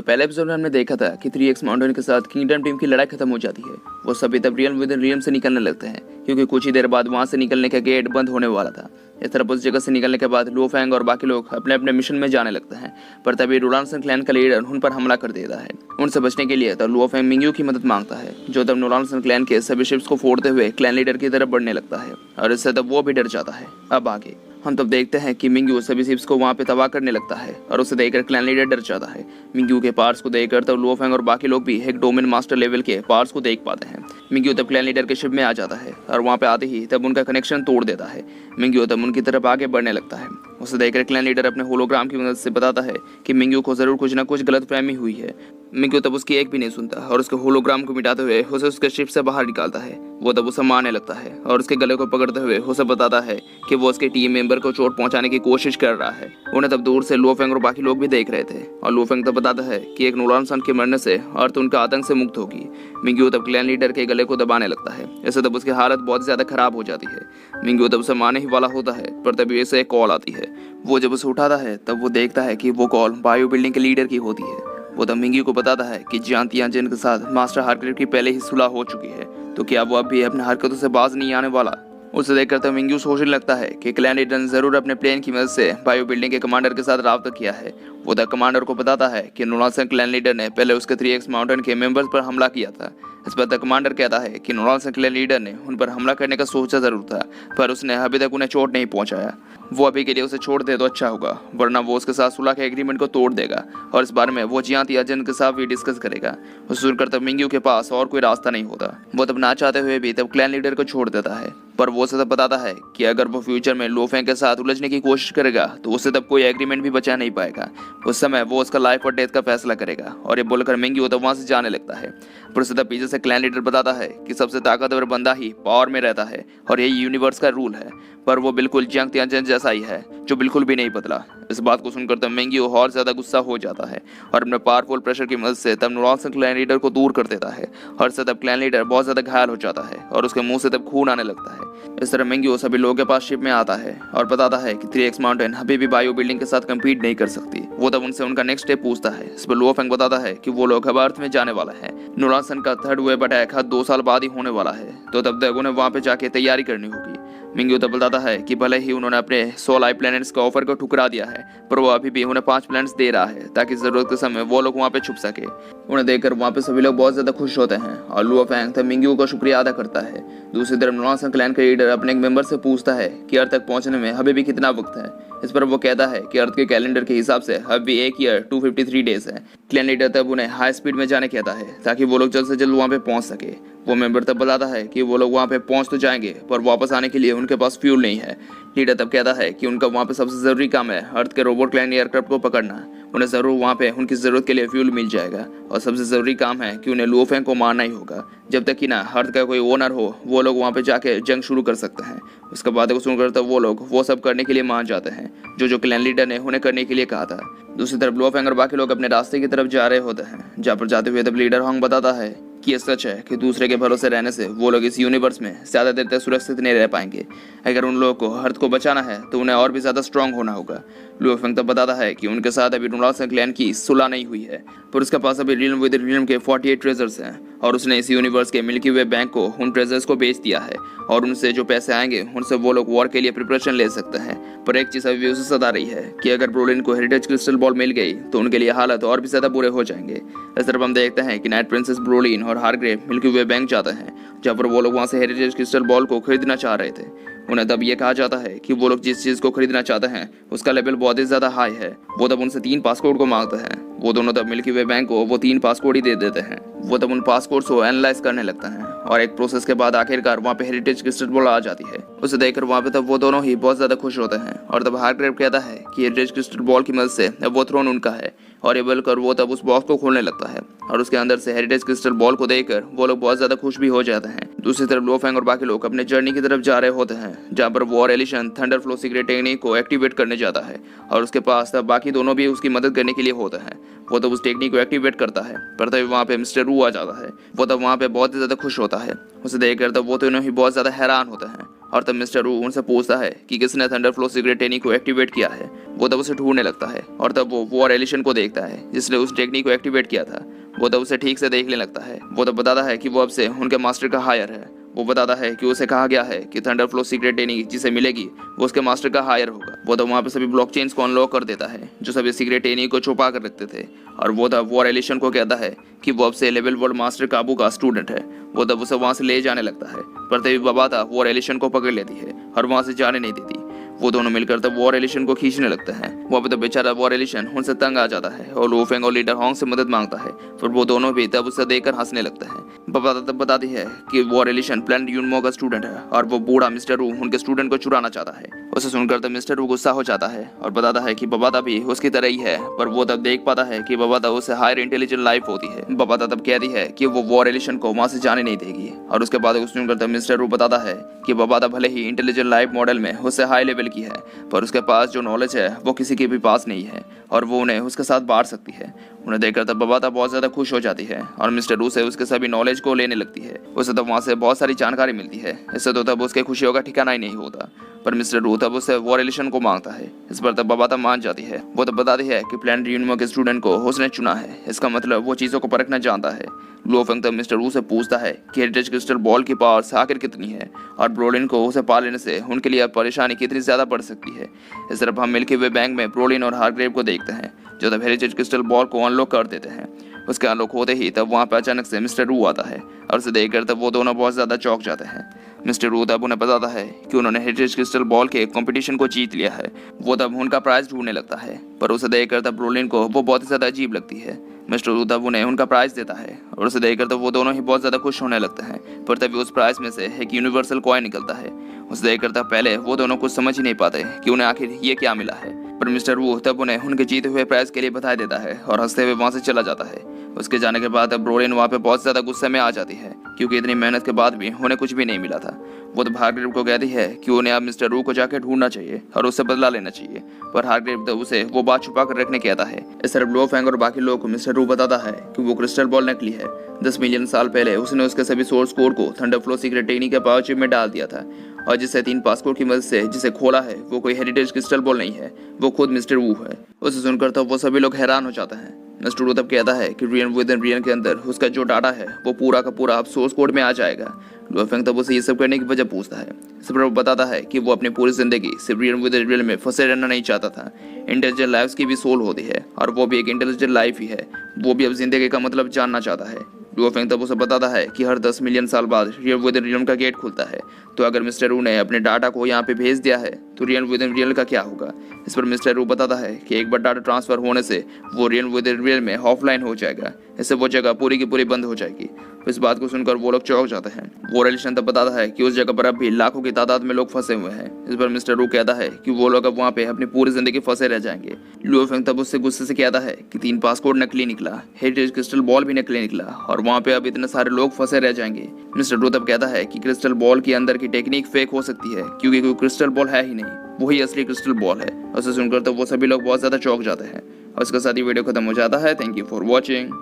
तो पहले एपिसोड में हमने देखा था कि 3X माउंटेन के साथ किंगडम टीम की लड़ाई खत्म हो जाती है। वो सभी तब रियल विद रियम से निकलने लगते हैं क्योंकि कुछ ही देर बाद वहां से निकलने का गेट बंद होने वाला था। इस तरफ उस जगह से निकलने के बाद लो फैंग और बाकी लोग अपने अपने मिशन में जाने लगते हैं, पर तभी रोलानसन क्लैन का लीडर उन पर हमला कर देता है। उनसे बचने के लिए तब लो फैंग मिंग्यू की मदद मांगता है, जो तब रोलानसन क्लैन के सभी शिप्स को फोड़ते हुए क्लैन लीडर की तरफ बढ़ने लगता है और इससे तब वो भी डर जाता है। अब आगे हम तब देखते हैं कि मिंग्यू सभी शिप्स को वहां पे तबाह करने लगता है और उसे देखकर क्लैन लीडर डर जाता है। मिंग्यू के पार्ट्स को देखकर तब लो फैंग और बाकी लोग भी एक डोमेन मास्टर लेवल के पार्ट्स को देख पाते हैं। मिंग्यू तब क्लैन लीडर के शिप में आ जाता है और वहां पे आते ही तब उनका कनेक्शन तोड़ देता है। मिंग्यू तब उनकी तरफ आगे बढ़ने लगता है। उसे देखकर क्लैन लीडर अपने होलोग्राम की मदद से बताता है कि मिंग्यू को जरूर कुछ न कुछ गलतफहमी हुई है। मिंग्यू तब उसकी एक भी नहीं सुनता और उसके होलोग्राम को मिटाते हुए उसे उसके शिप से बाहर निकालता है। वो तब उसे मारने लगता है और उसके गले को पकड़ते हुए उसे बताता है कि वो उसके टीम मेंबर को चोट पहुंचाने की कोशिश कर रहा है। उन्हें तब दूर से लो फैंग और बाकी लोग भी देख रहे थे और लो फैंग तब बताता है कि एक रोलानसन के मरने से अर्थ उनका आतंक से मुक्त होगी। मिंग्यू तब क्लैन लीडर के गले को दबाने लगता है। इससे तब उसकी हालत बहुत ज्यादा खराब हो जाती है। मिंग्यू तब उसे मारने ही वाला होता है, पर तभी उसे एक कॉल आती है। वो जब उसे उठाता है तब वो देखता है कि वो कॉल बायो बिल्डिंग के लीडर की होती है। वो तब मिंग्यू को बताता है कि जियान तियानजिन के साथ मास्टर हार्ग्रीव की पहले ही सुलह हो चुकी है, तो क्या वो अब भी अपनी हरकतों से बाज नहीं आने वाला। उसे देखकर तब मिंग्यू सोचने लगता है कि क्लैन लीडर ने जरूर अपने प्लेन की मदद से बायो बिल्डिंग के कमांडर के साथ राब्ता किया है। वो तब कमांडर को बताता है कि रोलानसन क्लैन लीडर ने पहले उसके 3X माउंटेन के मेंबर्स पर हमला किया था। इस पर तब कमांडर कहता है कि रोलानसन क्लैन लीडर ने उन पर हमला करने का सोचा जरूर था, पर उसने अभी तक उन्हें चोट नहीं पहुंचाया। वो अभी के लिए उसे छोड़ दे तो अच्छा होगा, वरना वो उसके साथ सुलह के एग्रीमेंट को तोड़ देगा और इस बारे में वो जियान तियानजिन के साथ भी डिस्कस करेगा। उसे सुनकर तब मिंग्यू के पास और कोई रास्ता नहीं होता। वो तब ना चाहते हुए भी तब क्लैन लीडर को छोड़ देता है, पर वो उसे तब बताता है कि अगर वो फ्यूचर में लो फैंग के साथ उलझने की कोशिश करेगा तो उसे तब कोई एग्रीमेंट भी बचा नहीं पाएगा। उस समय वो उसका लाइफ और डेथ का फैसला करेगा और ये बोलकर मिंग्यू तब वहां से जाने लगता है। पर उसे तब पीछे से क्लैन लीडर बताता है कि सबसे ताकतवर बंदा ही पावर में रहता है और यही यूनिवर्स का रूल है, पर वो बिल्कुल जियांग तियानजिन जैसा ही है जो बिल्कुल भी नहीं बदला। इस बात को सुनकर तब मिंग्यू और ज्यादा गुस्सा हो जाता है और अपने पावरफुल प्रेशर की मदद से तब रोलानसन क्लैन लीडर को दूर कर देता है और इससे तब क्लैन लीडर बहुत ज्यादा घायल हो जाता है और उसके मुंह से तब खून आने लगता है। इस तरह मिंग्यू सभी लोगों के पास शिप में आता है और बताता है कि 3X माउंटेन अभी भी बायो बिल्डिंग के साथ कम्पीट नहीं कर सकती। वो तब उनसे उनका नेक्स्ट स्टेप पूछता है। इस पर लो फैंग बताता है कि वो लोग अब अर्थ में जाने वाला है। रोलानसन का थर्ड वेव अटैक हर 2 साल बाद ही होने वाला है, तो तब तक उन्हें वहां पे जाके तैयारी करनी होगी। मिंग्यू तब बताता है कि भले ही उन्होंने अपने 100 लाइफ प्लैनेट्स का ऑफर को ठुकरा दिया है, पर वो अभी भी उन्हें 5 प्लैनेट्स दे रहा है ताकि जरूरत के समय वो लोग वहां पे छुप सके। उन्हें देखकर वहां पे सभी लोग बहुत ज्यादा खुश होते हैं और लो फैंग तब मिंग्यू का शुक्रिया अदा करता है। दूसरी तरफ रोलानसन क्लैन का लीडर अपने एक मेंबर से पूछता है कि अर्थ तक पहुंचने में अभी भी कितना वक्त है। इस पर वो कहता है कि अर्थ के कैलेंडर के हिसाब से अब भी 1 ईयर 253 डेज है। क्लैन लीडर तब उन्हें हाई स्पीड में जाने कहता है ताकि वो लोग जल्द से जल्द वहां पे पहुंच सके। वो मेंबर तब बताता है कि वो लोग वहां पे पहुंच तो जाएंगे, पर वापस आने के लिए उनके पास फ्यूल नहीं है। लीडर तब कहता है कि उनका वहां पे सबसे जरूरी काम है अर्थ के रोबोट क्लैन एयरक्राफ्ट को पकड़ना। उन्हें जरूर वहां पे उनकी जरूरत के लिए फ्यूल मिल जाएगा और सबसे जरूरी काम है कि उन्हें लो फैंग को मारना ही होगा। जब तक कि ना अर्थ का कोई ओनर हो वो लोग वहां पे जाके जंग शुरू कर सकते हैं। उसके बाद को सुनकर तब वो लोग वो सब करने के लिए मान जाते हैं जो क्लैन लीडर ने उन्हें करने के लिए कहा था। दूसरी तरफ लो फैंग और बाकी लोग अपने रास्ते की तरफ जा रहे होते हैं। जहाँ पर जाते हुए तब लीडर होंग बताता है कि ये सच है कि दूसरे के भरोसे रहने से वो लोग इस यूनिवर्स में ज्यादा देर तक सुरक्षित नहीं रह पाएंगे। अगर उन लोगों को अर्थ को बचाना है तो उन्हें और भी ज्यादा स्ट्रांग होना होगा। लो फैंग तब बताता है कि उनके साथ अभी रोलानसन क्लैन की सुलह नहीं हुई है, पर उसके पास अभी रियल्म विद रियल्म के 48 ट्रेजर्स हैं और उसने इस यूनिवर्स के मिल्की वे बैंक को उन ट्रेजर्स को बेच दिया है और उनसे जो पैसे आएंगे उनसे वो लोग वॉर के लिए प्रिपरेशन ले सकते हैं। पर एक चीज अभी उसे सता रही है कि अगर ब्रोलिन को हेरिटेज क्रिस्टल बॉल मिल गई तो उनके लिए हालत और भी ज्यादा बुरे हो जाएंगे। इस तरफ हम देखते हैं कि नाइट प्रिंसेस ब्रोलिन और हार्ग्रेव मिल्की वे बैंक जाते हैं, जहाँ पर वो लोग वहां से हेरिटेज क्रिस्टल बॉल को खरीदना चाह रहे थे। उन्हें तब ये कहा जाता है कि वो लोग जिस चीज को खरीदना चाहते हैं उसका लेवल बहुत ही ज्यादा हाई है। वो तब उनसे 3 पासकोड को मांगते हैं। वो दोनों तब मिल्की वे बैंक को वो 3 पासकोड ही दे देते हैं। वो तब उन पासकोड्स को एनालाइज करने लगता है और एक प्रोसेस के बाद आखिरकार वहाँ पे हेरिटेज क्रिस्टल बॉल आ जाती है। उसे देखकर वहाँ पे तब वो दोनों ही बहुत ज्यादा खुश होते हैं और तब हार्ग्रेव कहता है कि हेरिटेज क्रिस्टल बॉल की मदद से अब वो थ्रोन उनका है और ये बोलकर वो तब उस बॉक्स को खोलने लगता है और उसके अंदर से हेरिटेज क्रिस्टल बॉल को देखकर वो लोग बहुत ज्यादा खुश भी हो जाते हैं। दूसरी तरफ लो फैंग और बाकी लोग अपने जर्नी की तरफ जा रहे होते हैं, जहाँ पर वॉर एलिशन थंडर फ्लो सीक्रेट टेक्निक को एक्टिवेट करने जाता है और उसके पास तब बाकी दोनों भी उसकी मदद करने के लिए होते हैं। वो तब उस टेक्निक को एक्टिवेट करता है, पर तभी वहाँ पे मिस्टर रू आ जाता है। वो तब वहाँ पे बहुत ही ज्यादा खुश होता है। उसे देखकर तब वो दोनों ही बहुत ज्यादा हैरान होते हैं और तब मिस्टर वू उनसे पूछता है कि किसने थंडर फ्लो सीक्रेट टेक्निक को एक्टिवेट किया है। वो तब उसे ढूंढने लगता है और तब वो वॉर एलिशन को देखता है जिसने उस टेक्निक को एक्टिवेट किया था। वो तब उसे ठीक से देखने लगता है। वो तब बताता है कि वो अब से उनके मास्टर का हायर है। वो बताता है कि उसे कहा गया है कि थंडर फ्लो सीक्रेट टेक्निक जिसे मिलेगी वो उसके मास्टर का हायर होगा। वो तब वहाँ पे सभी ब्लॉकचेन्स को अनलॉक कर देता है जो सभी सीक्रेट टेक्निक को छुपा कर रखते थे। और वो तब वॉर एलिशन को कहता है कि वो अब से लेवल वर्ल्ड मास्टर काबू का स्टूडेंट है। वो तब उसे वहाँ से ले जाने लगता है पर तभी बबाता वॉर एलिशन को पकड़ लेती है और वहाँ से जाने नहीं देती। वो दोनों मिलकर तब वॉर एलिशन को खींचने लगते हैं। वहाँ पे तब बेचारा वॉर एलिशन उनसे तंग आ जाता है और लो फेंग और लीडर होंग से मदद मांगता है। पर वो दोनों भी तब उसे देखकर हंसने लगते हैं। बबाता तब बताती है कि वॉर एलिशन प्लैनेट यूनमो का स्टूडेंट है और वो बूढ़ा मिस्टर वू उनके स्टूडेंट को चुराना चाहता है। उसे सुनकर तब मिस्टर वू गुस्सा हो जाता है और बताता है कि बबाता भी उसकी तरह ही है। पर वो तब देख पाता है कि बबाता उससे हायर इंटेलिजेंट लाइफ होती है। बबाता तब कहती है कि वो वॉर एलिशन को वहाँ से जाने नहीं देगी। और उसके बाद उसे सुनकर तब मिस्टर वू बताता है कि बबाता भले ही इंटेलिजेंट लाइफ मॉडल में उससे हाई लेवल की है पर उसके पास जो नॉलेज है वो किसी के भी पास नहीं है और वो उन्हें उसके साथ बांट सकती है। उन्हें देखकर तब बबाता बहुत ज़्यादा खुश हो जाती है और मिस्टर वू से उसके सभी नॉलेज को लेने लगती है। उसे तब वहाँ से बहुत सारी जानकारी मिलती है। इससे तो तब उसके खुशियों का ठिकाना ही नहीं होता। पर मिस्टर वू तब उससे वॉर एलिशन को मांगता है। इस पर तब बबाता मान जाती है। वो तब बताती है कि प्लैनेट यूनमो के स्टूडेंट को उसने चुना है। इसका मतलब वो चीज़ों को परखना जानता है। लो फेंग तब मिस्टर वू से पूछता है कि हेरिटेज क्रिस्टल बॉल की पावर आखिर कितनी है और ब्रोलिन को उसे पा लेने से उनके लिए परेशानी कितनी ज़्यादा बढ़ सकती है। इस तरफ हम मिल्की वे बैंक में ब्रोलिन और हार्ग्रेव को देखते हैं जो तब हेरिटेज क्रिस्टल बॉल को अनलॉक कर देते हैं। उसके अनलॉक होते ही तब वहाँ पर अचानक से मिस्टर वू आता है और उसे देखकर तब वो दोनों बहुत ज़्यादा चौंक जाते हैं। मिस्टर वू तब उन्हें बताता है कि उन्होंने हेरिटेज क्रिस्टल बॉल के कंपटीशन को जीत लिया है। वो तब उनका प्राइज ढूंढने लगता है पर उसे देखकर तब ब्रोलिन को वो बहुत ही ज़्यादा अजीब लगती है। मिस्टर वू तब उन्हें उनका प्राइज देता है और उसे देखकर तब वो दोनों ही बहुत ज़्यादा खुश होने लगते हैं। पर तभी उस प्राइज में से एक यूनिवर्सल कॉइन निकलता है। उसे देखकर तब पहले वो दोनों कुछ समझ ही नहीं पाते कि उन्हें आखिर ये क्या मिला है। पर मिस्टर वू तब उन्हें उनके जीते हुए प्राइज के लिए बधाई देता है और हंसते हुए वहाँ से चला जाता है। उसके जाने के बाद अब ब्रोलिन वहाँ पे बहुत ज़्यादा गुस्से में आ जाती है क्योंकि इतनी मेहनत के बाद भी उन्हें कुछ भी नहीं मिला था। वो तो हार्ग्रेव को कहती है कि उन्हें अब मिस्टर वू को जाकर ढूंढना चाहिए और उससे बदला लेना चाहिए। पर हार्ग्रेव तो उसे वो बात छुपा कर रखने कहता है। इस तरफ लो फेंग और बाकी लोगों को मिस्टर वू बताता है कि वो क्रिस्टल बॉल नकली है। 10 मिलियन साल पहले उसने उसके सभी सोर्स कोड को थंडर फ्लो सीक्रेट टेक्निक के पावर चिप में डाल दिया था और जिससे 3 पासपोर्ट की मदद से जिसे खोला है वो कोई हेरिटेज क्रिस्टल बॉल नहीं है, वो खुद मिस्टर वू है। उसे सुनकर तो वो सभी लोग हैरान हो जाते हैं। मिस्टर वू तब कहता है कि रियन विद इन रियन के अंदर उसका जो डाटा है वो पूरा का पूरा अब सोर्स कोड में आ जाएगा। लो फेंग तब उसे ये सब करने की वजह पूछता है। इस पर वो बताता है कि वो अपनी पूरी जिंदगी सिर्फ रियन विद इन रियन में फंसे रहना नहीं चाहता था। इंटेलिजेंट लाइफ की भी सोल होती है और वो भी एक इंटेलिजेंट लाइफ ही है। वो भी अब जिंदगी का मतलब जानना चाहता है। लो फेंग तब उसे बताता है कि हर 10 मिलियन साल बाद रियल विद इन रियल का गेट खुलता है। तो अगर मिस्टर वू ने अपने डाटा को यहाँ पे भेज दिया है तो रियल विद इन रियल का क्या होगा। इस पर मिस्टर वू बताता है कि एक बार डाटा ट्रांसफर होने से वो रियल विद इन रियल में ऑफलाइन हो जाएगा। इससे वो जगह पूरी की पूरी बंद हो जाएगी। इस बात को सुनकर वो लोग चौंक जाते हैं। वो एलिशन तब बताता है कि उस जगह पर अब भी लाखों की तादाद में लोग फंसे हुए हैं। इस पर मिस्टर वू कहता है कि वो लोग अब वहाँ पे अपनी पूरी जिंदगी फंसे रह जाएंगे। लुओ फेंग तब उससे गुस्से से कहता है कि 3 पासपोर्ट नकली निकला, हेरिटेज क्रिस्टल बॉल भी नकली निकला और वहाँ पे अब इतने सारे लोग फंसे रह जाएंगे। मिस्टर वू तब कहता है कि क्रिस्टल बॉल के अंदर की टेक्निक फेक हो सकती है क्योंकि कोई क्रिस्टल बॉल है ही नहीं, वही असली क्रिस्टल बॉल है। उसे सुनकर तो वो सभी लोग बहुत ज्यादा चौंक जाते हैं और इसके साथ ही वीडियो खत्म हो जाता है। Thank you for watching.